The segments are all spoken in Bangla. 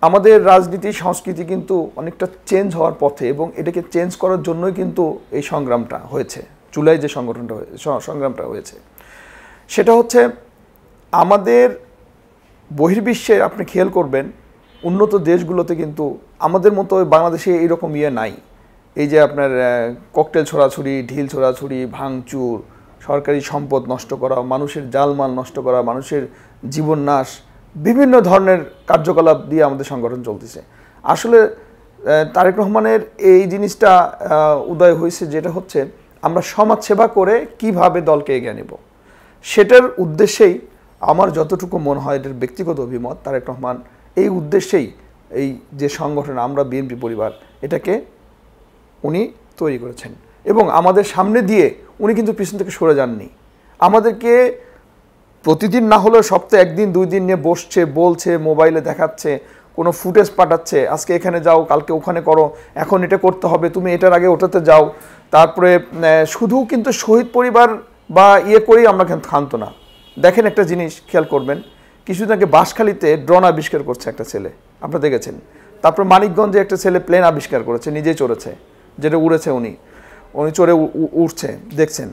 আমাদের রাজনীতি সংস্কৃতি কিন্তু অনেকটা চেঞ্জ হওয়ার পথে এবং এটাকে চেঞ্জ করার জন্যই কিন্তু এই সংগ্রামটা হয়েছে। জুলাই যে সংগ্রামটা হয়েছে সেটা হচ্ছে আমাদের বহির্বিশ্বে আপনি খেয়াল করবেন উন্নত দেশগুলোতে কিন্তু আমাদের মতো বাংলাদেশে এইরকম নাই। এই যে আপনার ককটেল ছোড়াছুড়ি, ঢিল ছোড়াছুড়ি, ভাঙচুর, সরকারি সম্পদ নষ্ট করা, মানুষের জালমাল নষ্ট করা, মানুষের জীবন নাশ, বিভিন্ন ধরনের কার্যকলাপ দিয়ে আমাদের সংগঠন চলতেছে। আসলে তারেক রহমানের এই জিনিসটা উদয় হয়েছে, যেটা হচ্ছে আমরা সমাজসেবা করে কিভাবে দলকে এগিয়ে নেব, সেটার উদ্দেশ্যেই আমার যতটুকু মনে হয়, এটার ব্যক্তিগত অভিমত, তারেক রহমান এই উদ্দেশ্যেই এই যে সংগঠন আমরা বিএনপি পরিবার এটাকে উনি তৈরি করেছেন এবং আমাদের সামনে দিয়ে উনি কিন্তু পিছন থেকে সরে যাননি। আমাদেরকে প্রতিদিন না হলেও সপ্তাহে একদিন দুই দিন নিয়ে বসছে, বলছে, মোবাইলে দেখাচ্ছে, কোনো ফুটেজ পাঠাচ্ছে, আজকে এখানে যাও, কালকে ওখানে করো, এখন এটা করতে হবে, তুমি এটার আগে ওটাতে যাও। তারপরে শুধু কিন্তু শহীদ পরিবার বা করেই আমরা ক্ষান্ত না। দেখেন একটা জিনিস খেয়াল করবেন, কিছুদিন আগে বাঁশখালীতে ড্রোন আবিষ্কার করছে একটা ছেলে, আপনারা দেখেছেন। তারপর মানিকগঞ্জে একটা ছেলে প্লেন আবিষ্কার করেছে, নিজেই চড়েছে, যেটা উড়েছে, উনি চড়ে উঠছে, দেখছেন।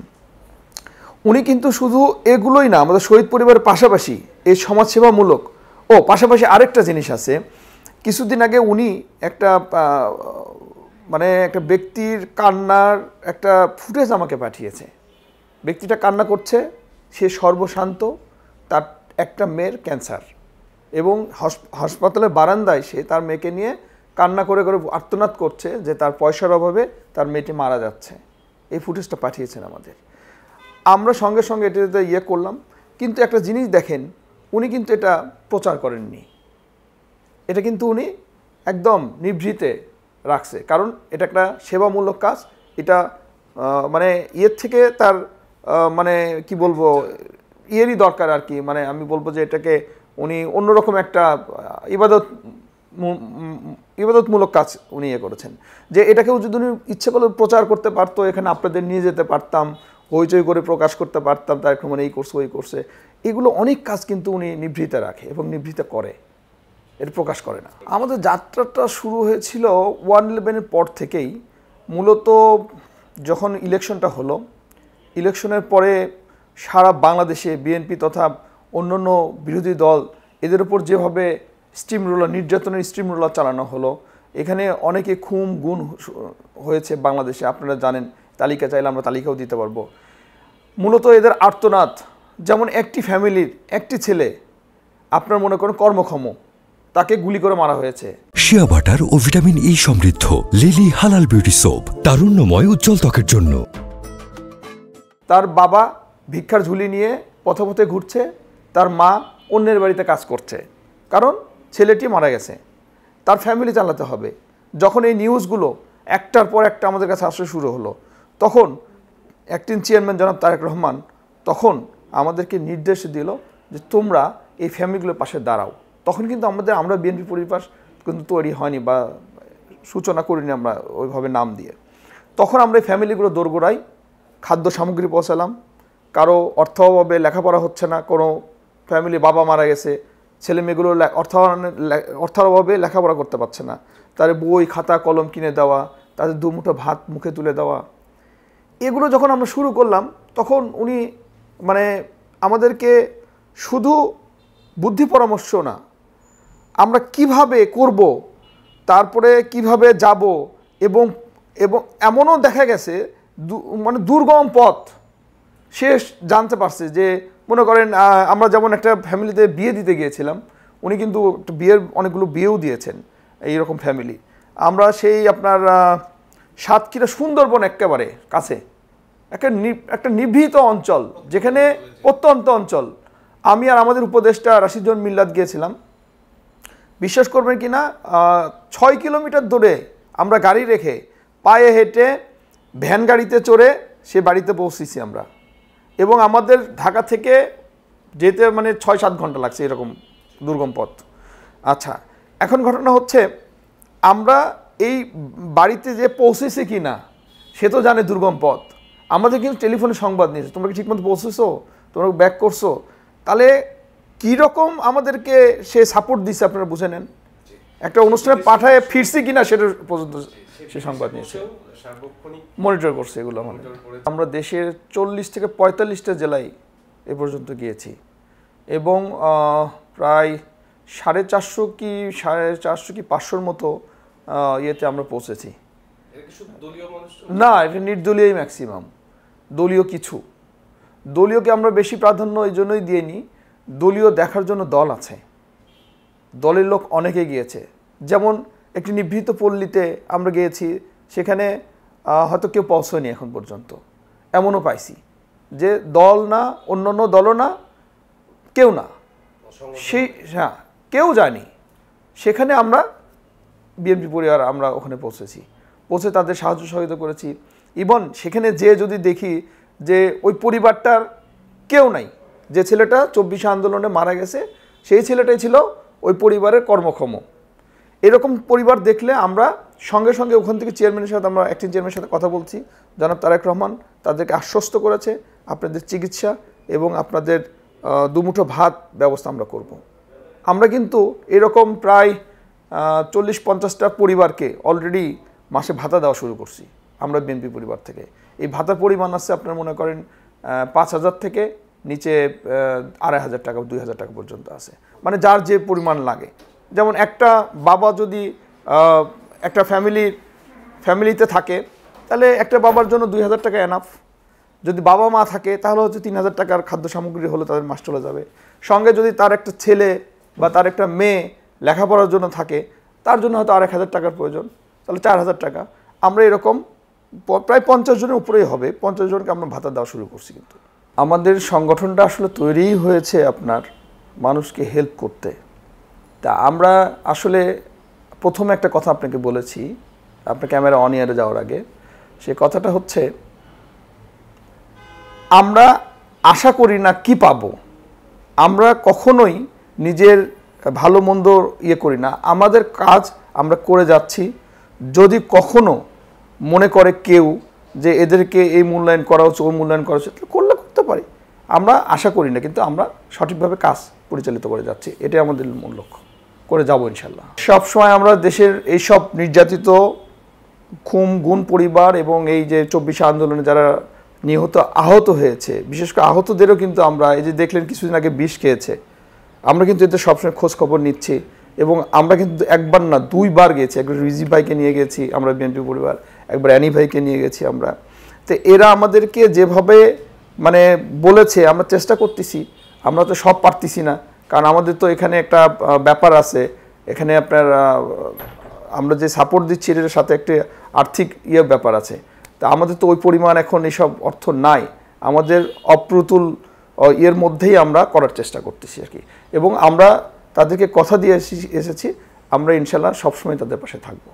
উনি কিন্তু শুধু এগুলোই না, আমাদের শহীদ পরিবারের পাশাপাশি এই সমাজসেবামূলক পাশাপাশি আরেকটা জিনিস আছে। কিছুদিন আগে উনি একটা একটা ব্যক্তির কান্নার একটা ফুটেজ আমাকে পাঠিয়েছে। ব্যক্তিটা কান্না করছে, সে সর্বশান্ত, তার একটা মেয়ের ক্যান্সার, এবং হাসপাতালের বারান্দায় সে তার মেয়েকে নিয়ে কান্না করে করে আর্তনাদ করছে যে তার পয়সার অভাবে তার মেয়েটি মারা যাচ্ছে। এই ফুটেজটা পাঠিয়েছেন আমাদের। আমরা সঙ্গে সঙ্গে এটাতে করলাম, কিন্তু একটা জিনিস দেখেন, উনি কিন্তু এটা প্রচার করেননি। এটা কিন্তু উনি একদম নিভৃতে রাখছে, কারণ এটা একটা সেবামূলক কাজ। এটা থেকে তার কি বলবো, দরকার আর কি। আমি বলবো যে এটাকে উনি অন্যরকম একটা ইবাদতমূলক কাজ উনি করেছেন, যে এটাকেও যদি উনি ইচ্ছে করলে প্রচার করতে পারতো, এখানে আপনাদের নিয়ে যেতে পারতাম, হইচই করে প্রকাশ করতে পারতাম, তার এই করছে ওই করছে, এগুলো অনেক কাজ কিন্তু উনি নিভৃতে রাখে এবং নিভৃতে করে, এর প্রকাশ করে না। আমাদের যাত্রাটা শুরু হয়েছিল 1/11-এর পর থেকেই। মূলত যখন ইলেকশনটা হলো, ইলেকশনের পরে সারা বাংলাদেশে বিএনপি তথা অন্যান্য বিরোধী দল এদের উপর যেভাবে নির্যাতনের স্টিম রোলার চালানো হলো, এখানে অনেকে খুন গুণ হয়েছে বাংলাদেশে, আপনারা জানেন। তালিকা চাইলে আমরা তালিকাও দিতে পারবো। মূলত এদের আর্তনাদ, যেমন একটি ফ্যামিলির একটি ছেলে, আপনার মনে করেন কর্মক্ষম, তাকে গুলি করে মারা হয়েছে। শিয়া বাটার ও ভিটামিন ই সমৃদ্ধ লিলি হালাল বিউটি সোপ, তারুণ্যময় উজ্জ্বল ত্বকের জন্য। তার বাবা ভিক্ষার ঝুলি নিয়ে পথে পথে ঘুরছে, তার মা অন্যের বাড়িতে কাজ করছে, কারণ ছেলেটি মারা গেছে, তার ফ্যামিলি চালাতে হবে। যখন এই নিউজগুলো একটার পর একটা আমাদের কাছে আসা শুরু হলো, তখন অ্যাক্টিং চেয়ারম্যান জনাব তারেক রহমান তখন আমাদেরকে নির্দেশ দিল যে তোমরা এই ফ্যামিলিগুলোর পাশে দাঁড়াও। তখন কিন্তু আমরা বিএনপি পরিবার কিন্তু তৈরি হয়নি বা সূচনা করিনি আমরা ওইভাবে নাম দিয়ে। তখন আমরা এই ফ্যামিলিগুলো দোরগোড়াই খাদ্য সামগ্রী পৌঁছালাম। কারো অর্থ অভাবে লেখাপড়া হচ্ছে না, কোনো ফ্যামিলি বাবা মারা গেছে, ছেলে মেয়েগুলো অর্থের অভাবে লেখাপড়া করতে পারছে না, তাদের বই খাতা কলম কিনে দেওয়া, তাদের দুমুঠো ভাত মুখে তুলে দেওয়া, এগুলো যখন আমরা শুরু করলাম, তখন উনি আমাদেরকে শুধু বুদ্ধি পরামর্শ না, আমরা কিভাবে করব, তারপরে কিভাবে যাব, এবং এমনও দেখা গেছে দুর্গম পথ সে জানতে পারছে। যে মনে করেন আমরা যেমন একটা ফ্যামিলিতে বিয়ে দিতে গিয়েছিলাম, উনি কিন্তু অনেকগুলো বিয়েও দিয়েছেন এইরকম ফ্যামিলি। আমরা সেই আপনার সাতক্ষীরা সুন্দরবন একেবারে কাছে একটা নিভৃত অঞ্চল, যেখানে প্রত্যন্ত অঞ্চল, আমি আর আমাদের উপদেষ্টা রাশিদুল মিল্লাত গিয়েছিলাম। বিশ্বাস করবেন কি না, 6 কিলোমিটার দূরে আমরা গাড়ি রেখে পায়ে হেঁটে ভ্যান গাড়িতে চড়ে সে বাড়িতে পৌঁছেছি আমরা, এবং আমাদের ঢাকা থেকে যেতে 6-7 ঘন্টা লাগছে, এরকম দুর্গম পথ। আচ্ছা, এখন ঘটনা হচ্ছে আমরা এই বাড়িতে যে পৌঁছেছি কি না সে তো জানে দুর্গম পথ, আমাদের কিন্তু টেলিফোনে সংবাদ নিয়েছে, তোমরা কি ঠিকমতো পৌঁছেছো, তোমরা ব্যাক করছো, তাহলে কীরকম আমাদেরকে সে সাপোর্ট দিচ্ছে আপনারা বুঝে নেন। একটা অনুষ্ঠানে পাঠায় ফিরছি কিনা সেটা পর্যন্ত সে সংবাদ নিয়েছে, মনিটর করছে এগুলো। আমাদের আমরা দেশের 40 থেকে 45টা জেলায় এ পর্যন্ত গিয়েছি এবং প্রায় 450 কি 500-র মতো ইয়েতে আমরা পৌঁছেছি। না, এটা নির্দলীয়ই ম্যাক্সিমাম, দলীয় কিছু। দলীয়কে আমরা বেশি প্রাধান্য এই জন্যই দিইনি, দলীয় দেখার জন্য দল আছে, দলের লোক অনেকে গিয়েছে। যেমন একটি নিভৃত পল্লীতে আমরা গিয়েছি, সেখানে হয়তো কেউ পৌঁছয়নি এখন পর্যন্ত, এমনও পাইছি যে দল না, অন্যান্য দলও না, কেউ না, সেই হ্যাঁ কেউ যায়নি। সেখানে আমরা বিএনপি পরিবার আমরা ওখানে পৌঁছে তাদের সাহায্য সহযোগিতা করেছি। ইভন সেখানে যে যদি দেখি যে ওই পরিবারটার কেউ নাই, যে ছেলেটা 24 আন্দোলনে মারা গেছে সেই ছেলেটাই ছিল ওই পরিবারের কর্মক্ষম, এরকম পরিবার দেখলে আমরা সঙ্গে সঙ্গে ওখান থেকে চেয়ারম্যানের সাথে, আমরা অ্যাক্টিং চেয়ারম্যানের সাথে কথা বলছি, জনাব তারেক রহমান তাদেরকে আশ্বস্ত করেছে আপনাদের চিকিৎসা এবং আপনাদের দুমুঠো ভাত ব্যবস্থা আমরা করব। আমরা কিন্তু এরকম প্রায় 40-50টা পরিবারকে অলরেডি মাসে ভাতা দেওয়া শুরু করছি আমরা বিএনপি পরিবার থেকে। এই ভাতার পরিমাণ আছে আপনার মনে করেন 5,000 থেকে নিচে 2,500 টাকা 2,000 টাকা পর্যন্ত আছে, মানে যার যে পরিমাণ লাগে। যেমন একটা বাবা যদি একটা ফ্যামিলিতে থাকে তাহলে একটা বাবার জন্য 2,000 টাকা এনাফ। যদি বাবা মা থাকে তাহলে হচ্ছে 3,000 টাকার খাদ্য সামগ্রী হলে তাদের মাস চলে যাবে। সঙ্গে যদি তার একটা ছেলে বা তার একটা মেয়ে লেখাপড়ার জন্য থাকে তার জন্য হয়তো 1,000 টাকার প্রয়োজন, তাহলে 4,000 টাকা। আমরা এরকম প্রায় 50 জনের উপরেই হবে, 50 জনকে আমরা ভাতা দেওয়া শুরু করছি। কিন্তু আমাদের সংগঠনটা আসলে তৈরিই হয়েছে আপনার মানুষকে হেল্প করতে। তা আমরা আসলে প্রথমে একটা কথা আপনাকে বলেছি আপনার ক্যামেরা অন এয়ারে যাওয়ার আগে, সে কথাটা হচ্ছে আমরা আশা করি না কি পাবো, আমরা কখনোই নিজের ভালো মন্দ করি না, আমাদের কাজ আমরা করে যাচ্ছি। যদি কখনো মনে করে কেউ যে এদেরকে এই মূল্যায়ন করা হচ্ছে ওই মূল্যায়ন করা হচ্ছে, তাহলে করতে পারি, আমরা আশা করি না, কিন্তু আমরা সঠিকভাবে কাজ পরিচালিত করে যাচ্ছি, এটাই আমাদের মূল লক্ষ্য, করে যাব ইনশাল্লাহ। সবসময় আমরা দেশের এইসব নির্যাতিত গুণ পরিবার এবং এই যে 24 আন্দোলনে যারা আহত হয়েছে, বিশেষ করে আহতদেরও কিন্তু আমরা এই যে দেখলেন কিছুদিন আগে বিষ খেয়েছে, আমরা কিন্তু এদের সবসময় খোঁজ খবর নিচ্ছি এবং আমরা কিন্তু একবার না 2বার গেছি। একবার রিজি ভাইকে নিয়ে গেছি আমরা বিএনপি পরিবার, একবার অ্যানি ভাইকে নিয়ে গেছি আমরা। তো এরা আমাদেরকে যেভাবে মানে বলেছে আমরা চেষ্টা করতেছি, আমরা তো সব পারতেছি না, কারণ আমাদের তো এখানে একটা ব্যাপার আছে, এখানে আপনার আমরা যে সাপোর্ট দিচ্ছি এটার সাথে একটা আর্থিক ব্যাপার আছে। তা আমাদের তো ওই পরিমাণ এখন এসব অর্থ নাই, আমাদের অপ্রতুল মধ্যেই আমরা করার চেষ্টা করতেছি আর কি। এবং আমরা তাদেরকে কথা দিয়ে এসেছি আমরা ইনশাল্লাহ সবসময় তাদের পাশে থাকবো।